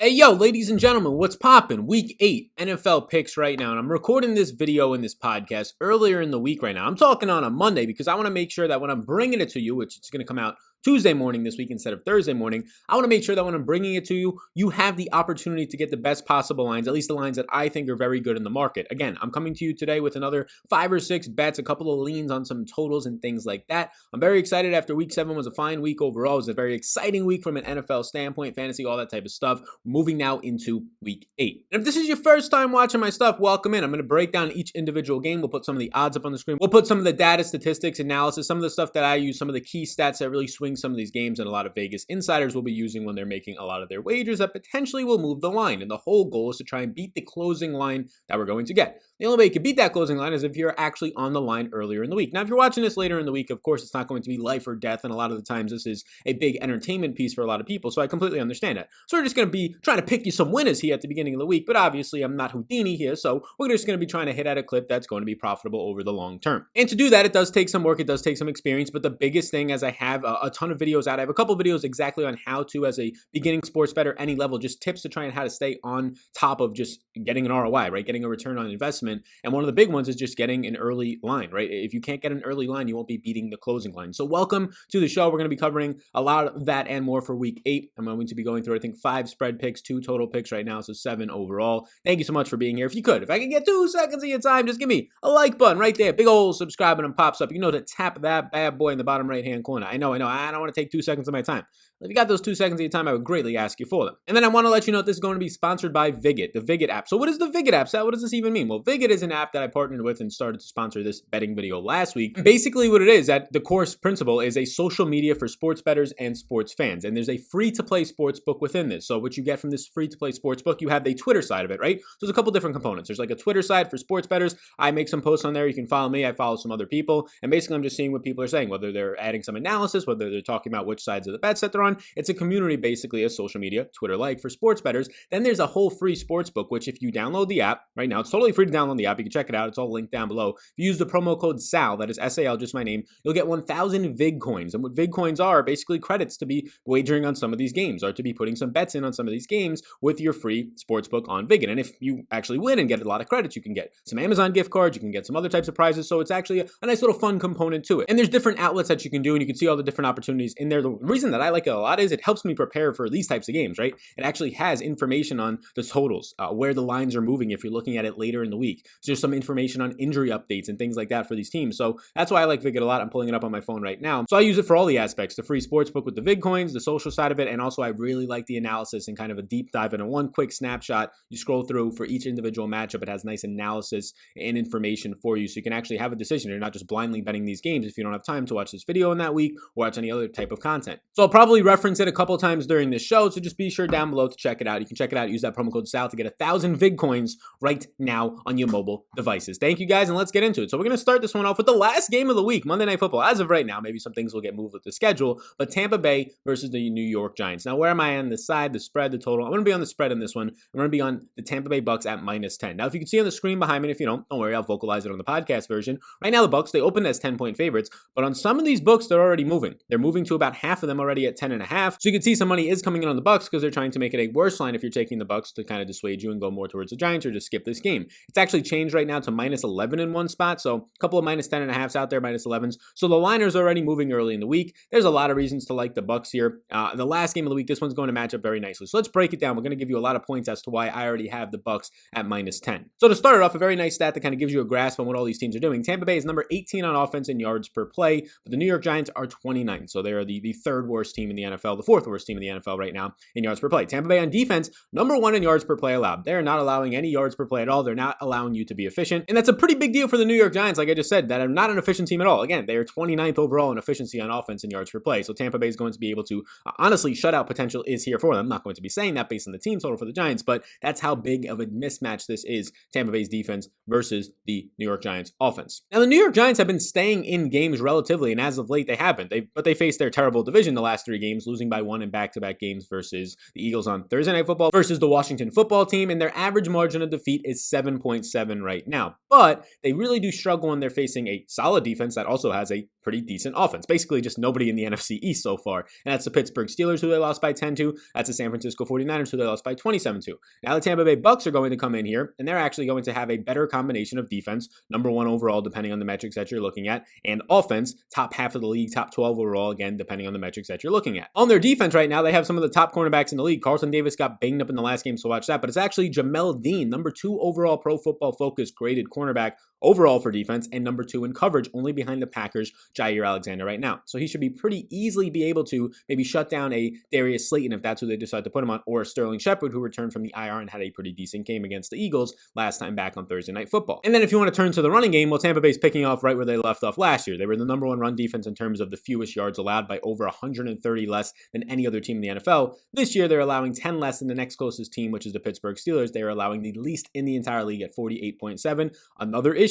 Hey yo, ladies and gentlemen, what's poppin'? Week 8 NFL picks right now, and I'm recording this video and this podcast earlier in the week right now. I'm talking on a Monday because I want to make sure that when I'm bringing it to you, which it's going to come out Tuesday morning this week instead of Thursday morning, I want to make sure that when I'm bringing it to you, you have the opportunity to get the best possible lines, at least the lines that I think are very good in the market. Again, I'm coming to you today with another 5 or 6 bets, a couple of leans on some totals and things like that. I'm very excited after week 7 was a fine week overall. It was a very exciting week from an NFL standpoint, fantasy, all that type of stuff. Moving now into week 8. And if this is your first time watching my stuff, welcome in. I'm going to break down each individual game. We'll put some of the odds up on the screen. We'll put some of the data, statistics, analysis, some of the stuff that I use, some of the key stats that really swing some of these games, and a lot of Vegas insiders will be using when they're making a lot of their wagers that potentially will move the line. And the whole goal is to try and beat the closing line that we're going to get. The only way you can beat that closing line is if you're actually on the line earlier in the week. Now, if you're watching this later in the week, of course, it's not going to be life or death. And a lot of the times this is a big entertainment piece for a lot of people. So I completely understand that. So we're just going to be trying to pick you some winners here at the beginning of the week. But obviously, I'm not Houdini here. So we're just going to be trying to hit at a clip that's going to be profitable over the long term. And to do that, it does take some work. It does take some experience. But the biggest thing, as I have a ton of videos out, I have a couple videos exactly on how to, as a beginning sports bettor, any level, just tips to try and how to stay on top of just getting an ROI, right? Getting a return on investment. And one of the big ones is just getting an early line, right? If you can't get an early line, you won't be beating the closing line. So welcome to the show. We're going to be covering a lot of that and more for week 8. I'm going to be going through, I think, 5 spread picks, 2 total picks right now, so 7 overall. Thank you so much for being here. If I can get 2 seconds of your time, just give me a like button right there. Big old subscribe button pops up. You know to tap that bad boy in the bottom right-hand corner. I know. I don't want to take 2 seconds of my time. If you got those 2 seconds of your time, I would greatly ask you for them. And then I want to let you know this is going to be sponsored by Vigit, the Vigit app. So what is the Vigit app, Sal? What does this even mean? Well, Vigit is an app that I partnered with and started to sponsor this betting video last week. And basically what it is, at the core principle, is a social media for sports bettors and sports fans. And there's a free-to-play sports book within this. So what you get from this free-to-play sports book, you have the Twitter side of it, right? So there's a couple different components. There's like a Twitter side for sports bettors. I make some posts on there. You can follow me. I follow some other people. And basically I'm just seeing what people are saying, whether they're adding some analysis, whether they're talking about which sides of the bets that they're on. It's a community, basically a social media, Twitter-like, for sports bettors. Then there's a whole free sports book, which if you download the app, right now, it's totally free to download the app. You can check it out. It's all linked down below. If you use the promo code SAL, that is SAL, just my name, you'll get 1,000 VIG coins. And what VIG coins are basically credits to be wagering on some of these games, or to be putting some bets in on some of these games with your free sports book on Vigit. And if you actually win and get a lot of credits, you can get some Amazon gift cards, you can get some other types of prizes. So it's actually a nice little fun component to it. And there's different outlets that you can do, and you can see all the different opportunities in there. The reason that I like it a lot is it helps me prepare for these types of games, right? It actually has information on the totals, where the lines are moving if you're looking at it later in the week. So there's some information on injury updates and things like that for these teams. So that's why I like Vigit a lot. I'm pulling it up on my phone right now. So I use it for all the aspects, the free sports book with the VIG coins, the social side of it, and also I really like the analysis and kind of a deep dive into one quick snapshot. You scroll through for each individual matchup. It has nice analysis and information for you, so you can actually have a decision. You're not just blindly betting these games if you don't have time to watch this video in that week or watch any other type of content. So I'll probably reference it a couple times during this show, so just be sure down below to check it out. You can check it out. Use that promo code SAL to get 1,000 VIG coins right now on your mobile devices. Thank you guys, and let's get into it. So we're going to start this one off with the last game of the week, Monday Night Football. As of right now, maybe some things will get moved with the schedule, but Tampa Bay versus the New York Giants. Now, where am I on the side, the spread, the total? I'm going to be on the spread in this one. I'm going to be on the Tampa Bay Bucks at -10. Now, if you can see on the screen behind me, if you don't worry, I'll vocalize it on the podcast version. Right now, the Bucks, they opened as 10-point favorites, but on some of these books, they're already moving. They're moving to about half of them already at 10.5. So you can see some money is coming in on the Bucks because they're trying to make it a worse line if you're taking the Bucks to kind of dissuade you and go more towards the Giants, or just skip this game. It's actually changed right now to -11 in one spot. So a couple of -10.5s out there, -11s. So the line is already moving early in the week. There's a lot of reasons to like the Bucks here. The last game of the week, this one's going to match up very nicely. So let's break it down. We're going to give you a lot of points as to why I already have the Bucks at -10. So to start it off, a very nice stat that kind of gives you a grasp on what all these teams are doing. Tampa Bay is number 18 on offense in yards per play, but the New York Giants are 29. So they are the third worst team in the NFL, the fourth worst team in the NFL right now in yards per play. Tampa Bay on defense, number 1 in yards per play allowed. They're not allowing any yards per play at all. They're not allowing you to be efficient. And that's a pretty big deal for the New York Giants, like I just said, that are not an efficient team at all. Again, they are 29th overall in efficiency on offense in yards per play. So Tampa Bay is going to be able to, honestly, shutout potential is here for them. I'm not going to be saying that based on the team total for the Giants, but that's how big of a mismatch this is, Tampa Bay's defense versus the New York Giants offense. Now, the New York Giants have been staying in games relatively, and as of late, they haven't. But they faced their terrible division the last 3 games, losing by 1 in back-to-back games versus the Eagles on Thursday Night Football versus the Washington Football Team, and their average margin of defeat is 7.7 right now. But they really do struggle when they're facing a solid defense that also has a pretty decent offense. Basically just nobody in the NFC East so far. And that's the Pittsburgh Steelers, who they lost by 10-2. That's the San Francisco 49ers, who they lost by 27-2. Now the Tampa Bay Bucks are going to come in here, and they're actually going to have a better combination of defense, number 1 overall, depending on the metrics that you're looking at, and offense, top half of the league, top 12 overall, again, depending on the metrics that you're looking at. On their defense right now, they have some of the top cornerbacks in the league. Carlton Davis got banged up in the last game, so watch that. But it's actually Jamel Dean, number 2 overall Pro Football Focus graded cornerback overall for defense, and number 2 in coverage, only behind the Packers' Jair Alexander right now. So he should be pretty easily be able to maybe shut down a Darius Slayton if that's who they decide to put him on, or a Sterling Shepard, who returned from the IR and had a pretty decent game against the Eagles last time back on Thursday Night Football. And then if you want to turn to the running game, well, Tampa Bay's picking off right where they left off last year. They were the number 1 run defense in terms of the fewest yards allowed, by over 130 less than any other team in the NFL. This year, they're allowing 10 less than the next closest team, which is the Pittsburgh Steelers. They are allowing the least in the entire league at 48.7. Another issue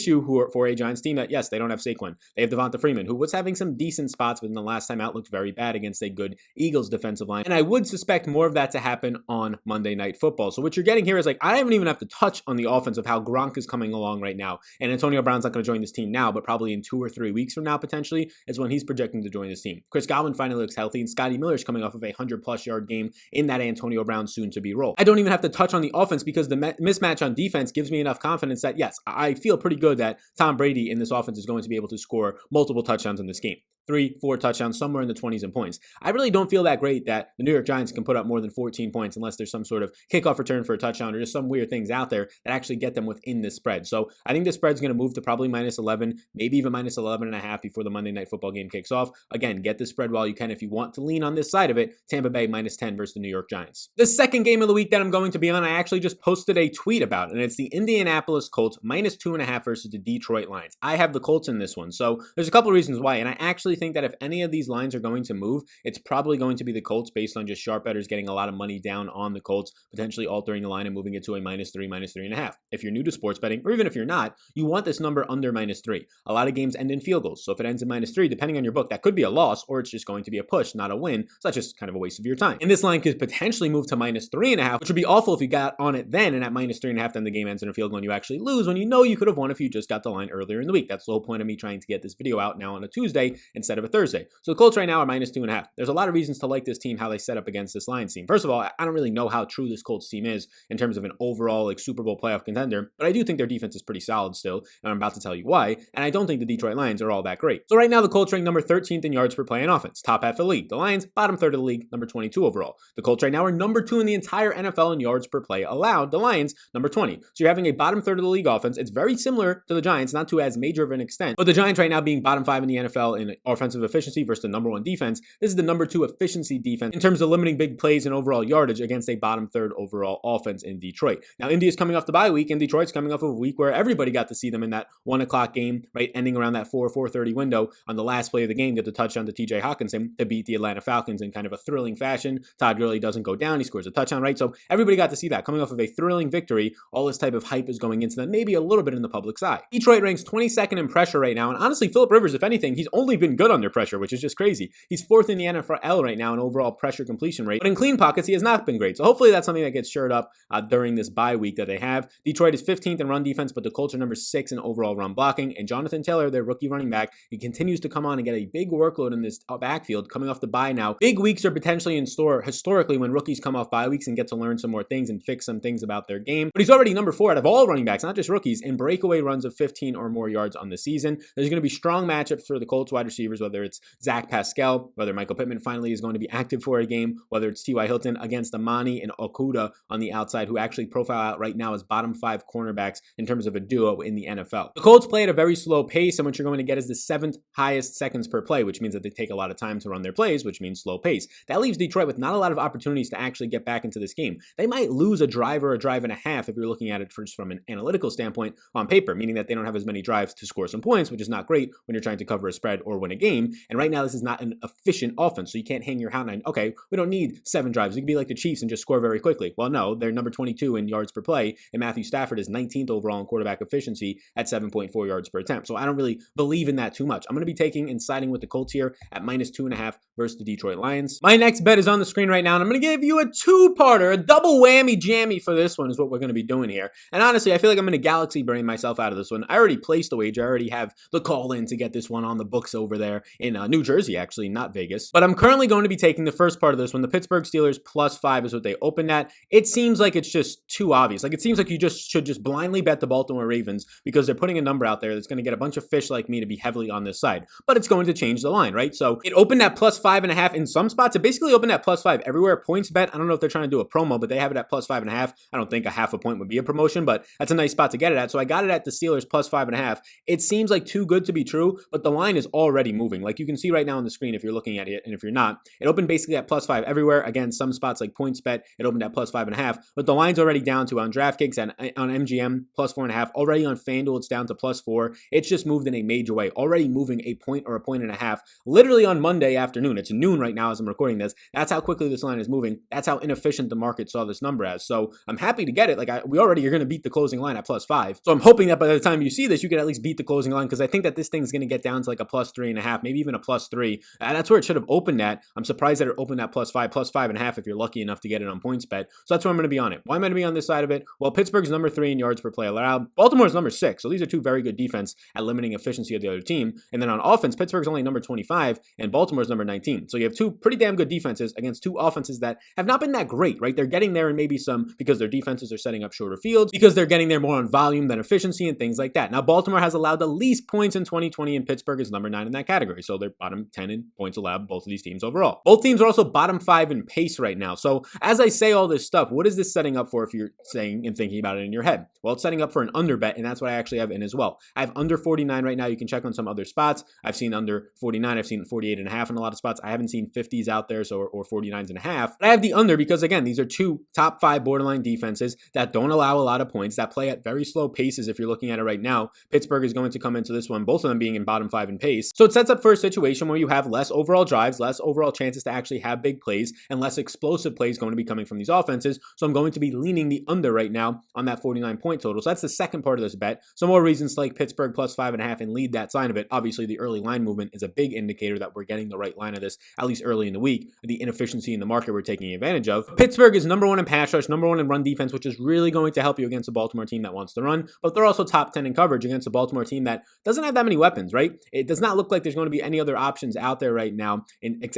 for a Giants team that, yes, they don't have Saquon. They have Devonta Freeman, who was having some decent spots, but in the last time out looked very bad against a good Eagles defensive line. And I would suspect more of that to happen on Monday Night Football. So what you're getting here is, like, I haven't even have to touch on the offense of how Gronk is coming along right now. And Antonio Brown's not going to join this team now, but probably in 2 or 3 weeks from now, potentially, is when he's projecting to join this team. Chris Godwin finally looks healthy, and Scotty Miller's coming off of a 100-plus yard game in that Antonio Brown soon-to-be role. I don't even have to touch on the offense, because the mismatch on defense gives me enough confidence that, yes, I feel pretty good that Tom Brady in this offense is going to be able to score multiple touchdowns in this game. 3-4 touchdowns, somewhere in the 20s in points. I really don't feel that great that the New York Giants can put up more than 14 points unless there's some sort of kickoff return for a touchdown or just some weird things out there that actually get them within this spread. So I think the spread's going to move to probably minus 11, maybe even minus 11.5 before the Monday Night Football game kicks off. Again, get the spread while you can if you want to lean on this side of it. Tampa Bay minus 10 versus the New York Giants. The second game of the week that I'm going to be on, I actually just posted a tweet about, and it's the Indianapolis Colts minus 2.5 versus the Detroit Lions. I have the Colts in this one. So there's a couple of reasons why, and I actually think that if any of these lines are going to move, it's probably going to be the Colts based on just sharp bettors getting a lot of money down on the Colts, potentially altering the line and moving it to a minus 3, minus 3.5. If you're new to sports betting, or even if you're not, you want this number under minus 3. A lot of games end in field goals. So if it ends in minus 3, depending on your book, that could be a loss, or it's just going to be a push, not a win. So that's just kind of a waste of your time. And this line could potentially move to minus 3.5, which would be awful if you got on it then, and at minus 3.5, then the game ends in a field goal and you actually lose when you know you could have won if you just got the line earlier in the week. That's the whole point of me trying to get this video out now on a Tuesday instead of a Thursday. So the Colts right now are minus 2.5. There's a lot of reasons to like this team, how they set up against this Lions team. First of all, I don't really know how true this Colts team is in terms of an overall like Super Bowl playoff contender, but I do think their defense is pretty solid still, and I'm about to tell you why, and I don't think the Detroit Lions are all that great. So right now, the Colts rank number 13th in yards per play in offense, top half of the league. The Lions, bottom third of the league, number 22 overall. The Colts right now are number 2 in the entire NFL in yards per play allowed. The Lions, number 20. So you're having a bottom third of the league offense. It's very similar to the Giants, not to as major of an extent, but the Giants right now being bottom 5 in the NFL in offensive efficiency versus the number 1 defense. This is the number 2 efficiency defense in terms of limiting big plays and overall yardage against a bottom third overall offense in Detroit. Now, Indy is coming off the bye week, and Detroit's coming off of a week where everybody got to see them in that 1 o'clock game, right, ending around that 4:30 window on the last play of the game, get the touchdown to TJ Hawkinson to beat the Atlanta Falcons in kind of a thrilling fashion. Todd Gurley doesn't go down. He scores a touchdown, right? So everybody got to see that coming off of a thrilling victory. All this type of hype is going into them, maybe a little bit in the public's eye. Detroit ranks 22nd in pressure right now, and honestly, Phillip Rivers, if anything, he's only been good under pressure, which is just crazy. He's 4th in the NFL right now in overall pressure completion rate, but in clean pockets, he has not been great. So hopefully that's something that gets shored up during this bye week that they have. Detroit is 15th in run defense, but the Colts are number 6 in overall run blocking, and Jonathan Taylor, their rookie running back, he continues to come on and get a big workload in this backfield coming off the bye now. Big weeks are potentially in store historically when rookies come off bye weeks and get to learn some more things and fix some things about their game. But he's already number 4 out of all running backs, not just rookies, in breakaway runs of 15 or more yards on the season. There's going to be strong matchups for the Colts wide receivers, whether it's Zach Pascal, whether Michael Pittman finally is going to be active for a game, whether it's T.Y. Hilton against Amani and Okuda on the outside, who actually profile out right now as bottom 5 cornerbacks in terms of a duo in the NFL. The Colts play at a very slow pace, and what you're going to get is the 7th highest seconds per play, which means that they take a lot of time to run their plays, which means slow pace. That leaves Detroit with not a lot of opportunities to actually get back into this game. They might lose a drive or a drive and a half if you're looking at it just from an analytical standpoint on paper, meaning that they don't have as many drives to score some points, which is not great when you're trying to cover a spread or win a game. And right now, this is not an efficient offense, so you can't hang your hat on, okay, we don't need 7 drives. We can be like the Chiefs and just score very quickly. Well, no, they're number 22 in yards per play, and Matthew Stafford is 19th overall in quarterback efficiency at 7.4 yards per attempt. So I don't really believe in that too much. I'm going to be taking and siding with the Colts here at minus 2.5 versus the Detroit Lions. My next bet is on the screen right now, and I'm going to give you a 2-parter, a double whammy jammy for this one is what we're going to be doing here. And honestly, I feel like I'm going to galaxy brain myself out of this one. I already placed the wager. I already have the call in to get this one on the books over there. there in New Jersey, actually, not Vegas. But I'm currently going to be taking the first part of this one. The Pittsburgh Steelers +5 is what they opened at. It seems like it's just too obvious. Like, it seems like you should just blindly bet the Baltimore Ravens because they're putting a number out there that's going to get a bunch of fish like me to be heavily on this side. But it's going to change the line, right? So it opened at +5.5 in some spots. It basically opened at +5 everywhere. Points bet, I don't know if they're trying to do a promo, but they have it at +5.5. I don't think a half a point would be a promotion, but that's a nice spot to get it at. So I got it at the Steelers +5.5. It seems like too good to be true, but the line is already moving. Like you can see right now on the screen if you're looking at it, and if you're not, it opened basically at +5 everywhere. Again, some spots like points bet, it opened at +5.5, but the line's already down to on DraftKings and on MGM +4.5. Already on FanDuel, it's down to +4. It's just moved in a major way, already moving a point or a point and a half, literally on Monday afternoon. It's noon right now as I'm recording this. That's how quickly this line is moving. That's how inefficient the market saw this number as. So I'm happy to get it. Like we already are going to beat the closing line at +5. So I'm hoping that by the time you see this, you can at least beat the closing line because I think that this thing's going to get down to like a +3.5, maybe even a +3. And that's where it should have opened at. I'm surprised that it opened at +5, +5.5 if you're lucky enough to get it on PointsBet. So that's where I'm going to be on it. Why am I going to be on this side of it? Well, Pittsburgh's number 3 in yards per play allowed. Baltimore's number 6. So these are two very good defense at limiting efficiency of the other team. And then on offense, Pittsburgh's only number 25 and Baltimore's number 19. So you have two pretty damn good defenses against two offenses that have not been that great, right? They're getting there and maybe some because their defenses are setting up shorter fields, because they're getting there more on volume than efficiency and things like that. Now, Baltimore has allowed the least points in 2020 and Pittsburgh is number 9 in that category. So they're bottom 10 in points allowed, both of these teams overall. Both teams are also bottom 5 in pace right now. So as I say all this stuff, what is this setting up for if you're saying and thinking about it in your head? Well, it's setting up for an under bet, and that's what I actually have in as well. I have under 49 right now. You can check on some other spots. I've seen under 49. I've seen 48.5 in a lot of spots. I haven't seen 50s out there, so or 49.5. But I have the under because, again, these are two top 5 borderline defenses that don't allow a lot of points, that play at very slow paces. If you're looking at it right now, Pittsburgh is going to come into this one, both of them being in bottom 5 in pace. So it sets up for a situation where you have less overall drives, less overall chances to actually have big plays, and less explosive plays going to be coming from these offenses. So I'm going to be leaning the under right now on that 49 point total. So that's the second part of this bet. Some more reasons to like Pittsburgh +5.5 and lead that sign of it. Obviously, the early line movement is a big indicator that we're getting the right line of this, at least early in the week. The inefficiency in the market we're taking advantage of. Pittsburgh is number 1 in pass rush, number 1 in run defense, which is really going to help you against a Baltimore team that wants to run, but they're also top 10 in coverage against a Baltimore team that doesn't have that many weapons, right? It does not look like there's going to be any other options out there right now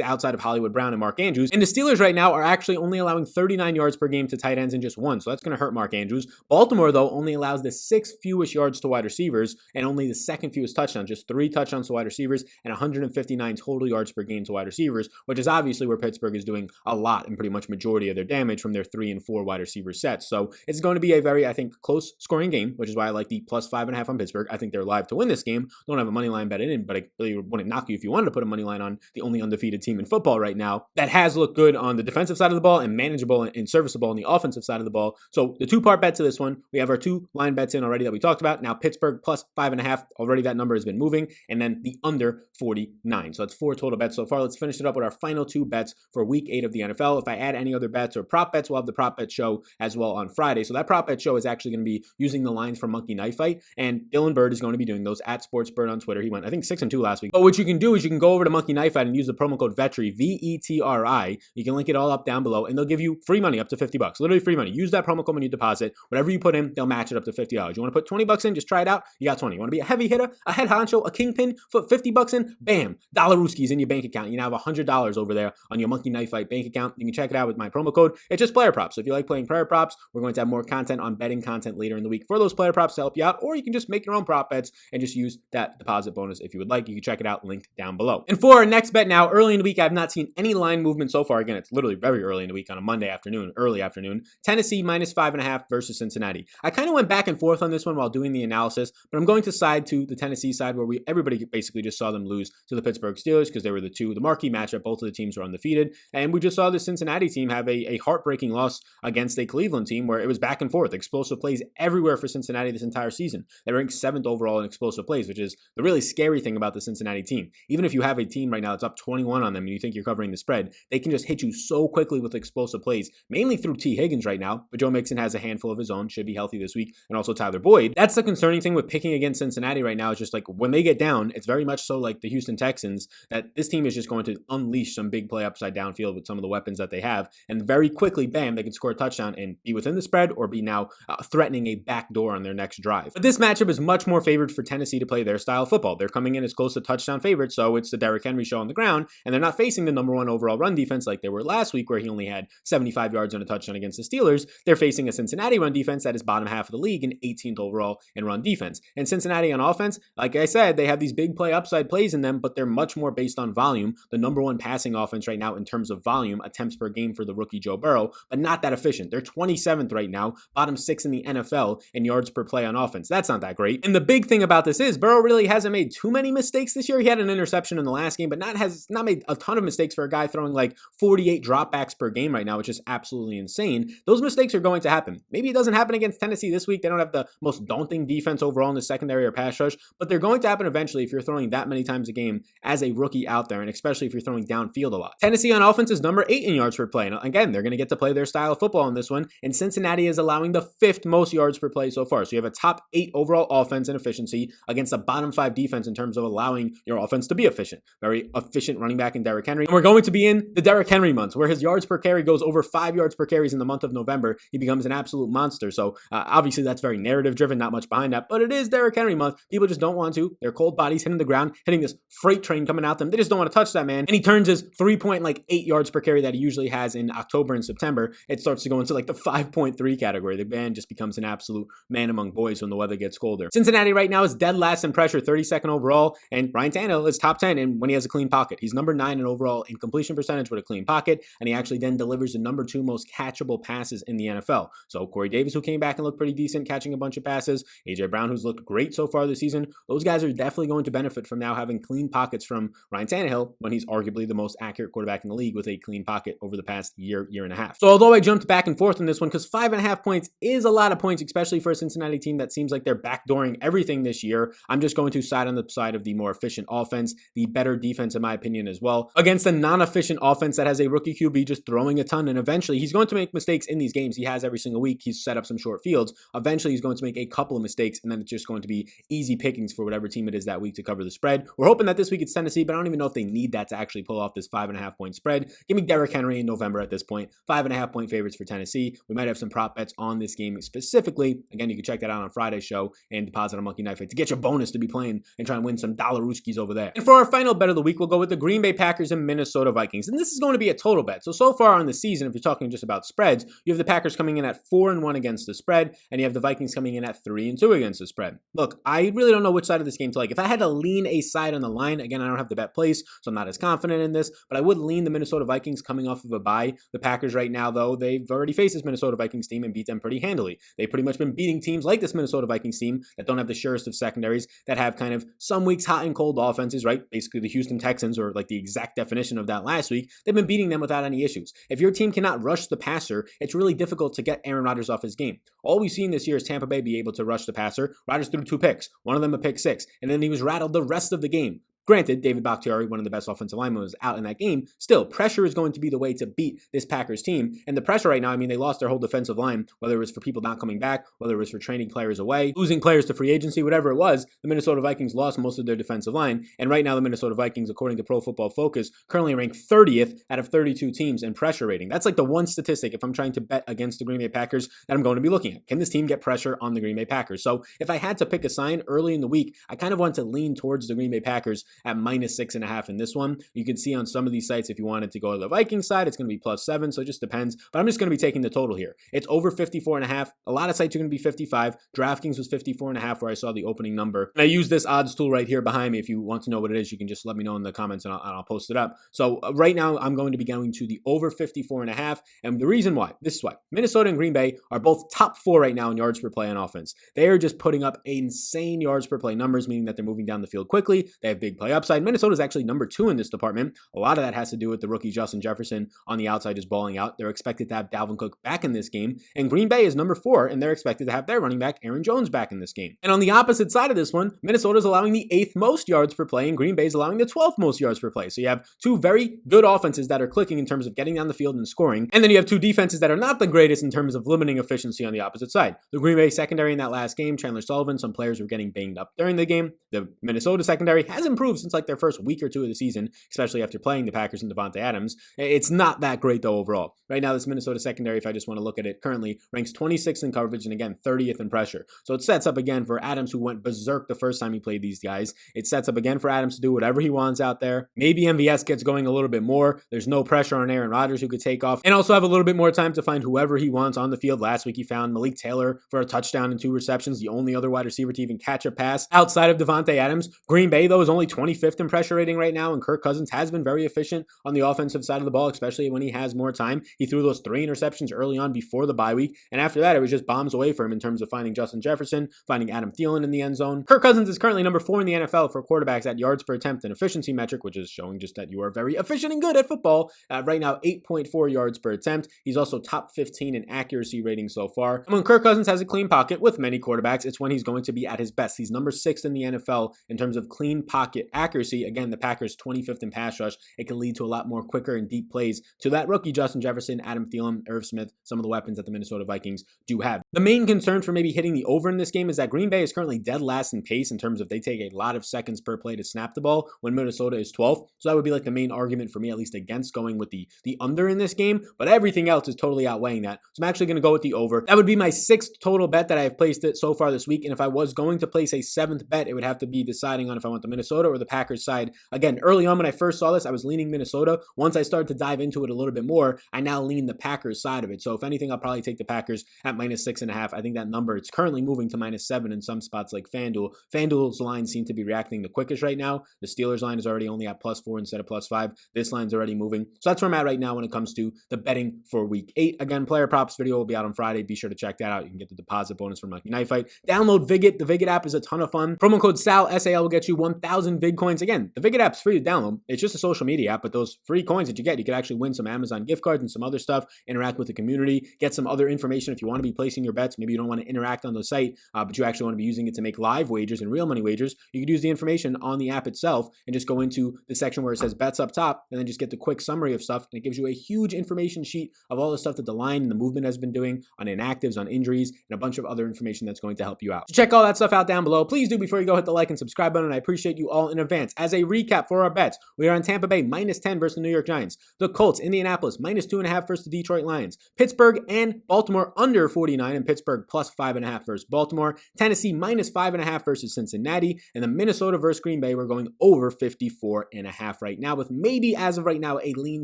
outside of Hollywood Brown and Mark Andrews. And the Steelers right now are actually only allowing 39 yards per game to tight ends in just 1, so that's going to hurt Mark Andrews. Baltimore, though, only allows the 6th fewest yards to wide receivers and only the 2nd fewest touchdowns, just 3 touchdowns to wide receivers and 159 total yards per game to wide receivers, which is obviously where Pittsburgh is doing a lot and pretty much majority of their damage from their 3 and 4 wide receiver sets. So it's going to be a very, I think, close scoring game, which is why I like the +5.5 on Pittsburgh. I think they're live to win this game. Don't have a money line bet in it, but I really wouldn't knock you if you wanted to put a money line on the only undefeated team in football right now that has looked good on the defensive side of the ball and manageable and serviceable on the offensive side of the ball. So the 2-part bet to this one, we have our 2 line bets in already that we talked about. Now Pittsburgh +5.5, already that number has been moving, and then the under 49. So that's 4 total bets so far. Let's finish it up with our final 2 bets for week 8 of the NFL. If I add any other bets or prop bets, we'll have the prop bet show as well on Friday. So that prop bet show is actually going to be using the lines from Monkey Knife Fight, and Dylan Bird is going to be doing those at SportsBird on Twitter. He went, I think, 6-2 last week. But what you can do is you can go over to Monkey Knife Fight and use the promo code Vetri, VETRI. You can link it all up down below, and they'll give you free money up to $50. Literally free money. Use that promo code when you deposit. Whatever you put in, they'll match it up to $50. You want to put $20 in, just try it out. You got 20. You want to be a heavy hitter, a head honcho, a kingpin, put $50 in, bam, $1 in your bank account. You now have $100 over there on your Monkey Knife Fight bank account. You can check it out with my promo code. It's just player props. So if you like playing player props, we're going to have more content on betting content later in the week for those player props to help you out, or you can just make your own prop bets and just use that deposit bonus if you would like. You can check it out, linked down below. And for our next bet now, early in the week, I have not seen any line movement so far. Again, it's literally very early in the week on a Monday afternoon, early afternoon. Tennessee -5.5 versus Cincinnati. I kind of went back and forth on this one while doing the analysis, but I'm going to side to the Tennessee side where everybody basically just saw them lose to the Pittsburgh Steelers because they were the marquee matchup. Both of the teams were undefeated. And we just saw the Cincinnati team have a heartbreaking loss against a Cleveland team where it was back and forth. Explosive plays everywhere for Cincinnati this entire season. They ranked 7th overall in explosive plays, which is the really scary thing about the Cincinnati team. Even if you have a team right now that's up 21 on them and you think you're covering the spread, they can just hit you so quickly with explosive plays, mainly through T. Higgins right now, but Joe Mixon has a handful of his own, should be healthy this week, and also Tyler Boyd. That's the concerning thing with picking against Cincinnati right now. Is just like when they get down, it's very much so like the Houston Texans, that this team is just going to unleash some big play upside downfield with some of the weapons that they have, and very quickly, bam, they can score a touchdown and be within the spread or be now threatening a backdoor on their next drive. But this matchup is much more favored for Tennessee to play their style of football. They're coming in as close to touchdown favorites, so it's the Derrick Henry show on the ground, and they're not facing the number 1 overall run defense like they were last week, where he only had 75 yards and a touchdown against the Steelers. They're facing a Cincinnati run defense that is bottom half of the league and 18th overall in run defense. And Cincinnati on offense, like I said, they have these big play upside plays in them, but they're much more based on volume. The number 1 passing offense right now in terms of volume, attempts per game for the rookie Joe Burrow, but not that efficient. They're 27th right now, bottom 6 in the NFL in yards per play on offense. That's not that great. And the big thing about this is Burrow really hasn't made too many mistakes this year. He had an interception in the last game, but has not made a ton of mistakes for a guy throwing like 48 dropbacks per game right now, which is absolutely insane. Those mistakes are going to happen. Maybe it doesn't happen against Tennessee this week. They don't have the most daunting defense overall in the secondary or pass rush, but they're going to happen eventually if you're throwing that many times a game as a rookie out there, and especially if you're throwing downfield a lot. Tennessee on offense is number 8 in yards per play. And again, they're going to get to play their style of football in this one, and Cincinnati is allowing the 5th most yards per play so far. So you have a top 8 overall offense in efficiency against a bottom 5 defense in terms of allowing your offense to be efficient. Very efficient running back in Derrick Henry. And we're going to be in the Derrick Henry months, where his yards per carry goes over 5 yards per carries in the month of November. He becomes an absolute monster. So obviously that's very narrative driven, not much behind that, but it is Derrick Henry month. People just don't want to. They're cold bodies hitting the ground, hitting this freight train coming at them. They just don't want to touch that man. And he turns his 3.8 yards per carry that he usually has in October and September. It starts to go into like the 5.3 category. The man just becomes an absolute man among boys when the weather gets colder. Cincinnati right now is dead last in pressure, 32nd overall, and Ryan Tannehill is top 10 when he has a clean pocket. He's number 9 in overall in completion percentage with a clean pocket, and he actually then delivers the number 2 most catchable passes in the NFL. So Corey Davis, who came back and looked pretty decent, catching a bunch of passes, A.J. Brown, who's looked great so far this season, those guys are definitely going to benefit from now having clean pockets from Ryan Tannehill when he's arguably the most accurate quarterback in the league with a clean pocket over the past year and a half. So although I jumped back and forth on this one, because 5.5 points is a lot of points, especially for a Cincinnati team that seems like they're backdooring everything this year, I'm just going to side on the side of the more efficient offense, the better defense in my opinion as well, against a non-efficient offense that has a rookie QB just throwing a ton, and eventually he's going to make mistakes in these games. He has every single week. He's set up some short fields. Eventually he's going to make a couple of mistakes, and then it's just going to be easy pickings for whatever team it is that week to cover the spread. We're hoping that this week it's Tennessee, but I don't even know if they need that to actually pull off this 5.5 point spread. Give me Derrick Henry in November at this point. 5.5 point favorites for Tennessee. We might have some prop bets on this game specifically. Again, you can check that out on Friday's show and deposit on Monkey Knife Fight to get your bonus to be playing and try and win some dollar-rooskies over there. And for our final bet of the week, we'll go with the Green Bay Packers and Minnesota Vikings. And this is going to be a total bet. So far on the season, if you're talking just about spreads, you have the Packers coming in at 4-1 against the spread, and you have the Vikings coming in at 3-2 against the spread. Look, I really don't know which side of this game to like. If I had to lean a side on the line, again, I don't have the bet place, so I'm not as confident in this, but I would lean the Minnesota Vikings coming off of a bye. The Packers right now, though, they've already faced this Minnesota Vikings team and beat them pretty handily. They've pretty much been beating teams like this Minnesota Vikings team that don't have the surest of secondaries, that have kind of some weeks hot and cold offenses, right? Basically the Houston Texans, or like the exact definition of that last week. They've been beating them without any issues. If your team cannot rush the passer, it's really difficult to get Aaron Rodgers off his game. All we've seen this year is Tampa Bay be able to rush the passer. Rodgers threw 2 picks, one of them a pick 6, and then he was rattled the rest of the game. Granted, David Bakhtiari, one of the best offensive linemen, was out in that game. Still, pressure is going to be the way to beat this Packers team. And the pressure right now, I mean, they lost their whole defensive line, whether it was for people not coming back, whether it was for trading players away, losing players to free agency, whatever it was, the Minnesota Vikings lost most of their defensive line. And right now, the Minnesota Vikings, according to Pro Football Focus, currently rank 30th out of 32 teams in pressure rating. That's like the one statistic, if I'm trying to bet against the Green Bay Packers, that I'm going to be looking at. Can this team get pressure on the Green Bay Packers? So if I had to pick a sign early in the week, I kind of want to lean towards the Green Bay Packers at -6.5 in this one. You can see on some of these sites, if you wanted to go to the Vikings side, it's going to be +7, so it just depends. But I'm just going to be taking the total here. It's over 54.5. A lot of sites are going to be 55. DraftKings was 54.5 where I saw the opening number. And I use this odds tool right here behind me. If you want to know what it is, you can just let me know in the comments and I'll post it up. So right now, I'm going to be going to the over 54.5. And the reason why, this is why. Minnesota and Green Bay are both top 4 right now in yards per play on offense. They are just putting up insane yards per play numbers, meaning that they're moving down the field quickly. They have big play upside. Minnesota's actually number 2 in this department. A lot of that has to do with the rookie Justin Jefferson on the outside just balling out. They're expected to have Dalvin Cook back in this game. And Green Bay is number 4, and they're expected to have their running back Aaron Jones back in this game. And on the opposite side of this one, Minnesota's allowing the 8th most yards per play, and Green Bay's allowing the 12th most yards per play. So you have 2 very good offenses that are clicking in terms of getting down the field and scoring. And then you have 2 defenses that are not the greatest in terms of limiting efficiency on the opposite side. The Green Bay secondary in that last game, Chandler Sullivan, some players were getting banged up during the game. The Minnesota secondary has improved improved since like their first week or two of the season, especially after playing the Packers and Devontae Adams. It's not that great though overall. Right now, this Minnesota secondary, if I just want to look at it currently, ranks 26th in coverage and again, 30th in pressure. So it sets up again for Adams, who went berserk the first time he played these guys. It sets up again for Adams to do whatever he wants out there. Maybe MVS gets going a little bit more. There's no pressure on Aaron Rodgers, who could take off and also have a little bit more time to find whoever he wants on the field. Last week, he found Malik Taylor for a touchdown and 2 receptions, the only other wide receiver to even catch a pass outside of Devontae Adams. Green Bay, though, is only 25th in pressure rating right now, and Kirk Cousins has been very efficient on the offensive side of the ball, especially when he has more time. He threw those 3 interceptions early on before the bye week, and after that, it was just bombs away for him in terms of finding Justin Jefferson, finding Adam Thielen in the end zone. Kirk Cousins is currently number 4 in the NFL for quarterbacks at yards per attempt, an efficiency metric, which is showing just that you are very efficient and good at football. Right now, 8.4 yards per attempt. He's also top 15 in accuracy rating so far. And when Kirk Cousins has a clean pocket with many quarterbacks, it's when he's going to be at his best. He's number 6 in the NFL in terms of clean pocket accuracy. Again, the Packers 25th in pass rush. It can lead to a lot more quicker and deep plays to that rookie Justin Jefferson, Adam Thielen, Irv Smith, some of the weapons that the Minnesota Vikings do have. The main concern for maybe hitting the over in this game is that Green Bay is currently dead last in pace in terms of they take a lot of seconds per play to snap the ball when Minnesota is 12th. So that would be like the main argument for me, at least against going with the under in this game, but everything else is totally outweighing that. So I'm actually going to go with the over. That would be my 6th total bet that I have placed it so far this week. And if I was going to place a 7th bet, it would have to be deciding on if I want the Minnesota or the Packers side. Again, early on when I first saw this, I was leaning Minnesota. Once I started to dive into it a little bit more, I now lean the Packers side of it. So if anything, I'll probably take the Packers at -6.5. I think that number, it's currently moving to -7 in some spots like FanDuel. FanDuel's lines seem to be reacting the quickest right now. The Steelers line is already only at +4 instead of +5. This line's already moving. So that's where I'm at right now when it comes to the betting for week 8. Again, player props video will be out on Friday. Be sure to check that out. You can get the deposit bonus from Lucky Night Fight. Download Vigit. The Vigit app is a ton of fun. Promo code SAL, S-A-L, will get you 1,000 Vig coins. Again, the Vigit app's free to download. It's just a social media app, but those free coins that you get, you could actually win some Amazon gift cards and some other stuff, interact with the community, get some other information if you want to be placing your bets. Maybe you don't want to interact on the site, but you actually want to be using it to make live wagers and real money wagers. You could use the information on the app itself and just go into the section where it says bets up top and then just get the quick summary of stuff. And it gives you a huge information sheet of all the stuff that the line and the movement has been doing on inactives, on injuries, and a bunch of other information that's going to help you out. So check all that stuff out down below. Please do, before you go, hit the like and subscribe button. I appreciate you all in advance. As a recap for our bets, we are on Tampa Bay -10 versus the New York Giants. The Colts, Indianapolis -2.5 versus the Detroit Lions. Pittsburgh and Baltimore under 49, and Pittsburgh +5.5 versus Baltimore. Tennessee -5.5 versus Cincinnati, and the Minnesota versus Green Bay, we're going over 54.5 right now, with maybe as of right now a lean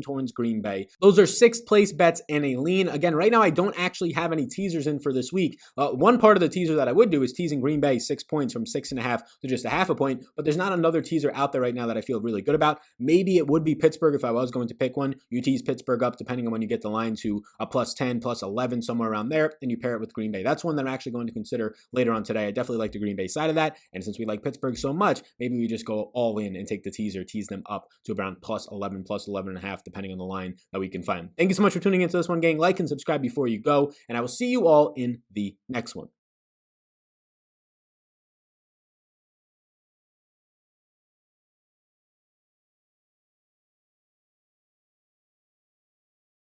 towards Green Bay. Those are 6th place bets and a lean. Again, right now I don't actually have any teasers in for this week. One part of the teaser that I would do is teasing Green Bay 6 points from 6.5 to just a half a point, but there's not another teaser out there right now that I feel really good about. Maybe it would be Pittsburgh if I was going to pick one. You tease Pittsburgh up depending on when you get the line to a +10, +11, somewhere around there, and you pair it with Green Bay. That's one that I'm actually going to consider later on today. I definitely like the Green Bay side of that, and since we like Pittsburgh so much, maybe we just go all in and take the teaser, tease them up to around +11, +11.5, depending on the line that we can find. Thank you so much for tuning into this one, gang. Like and subscribe before you go, and I will see you all in the next one.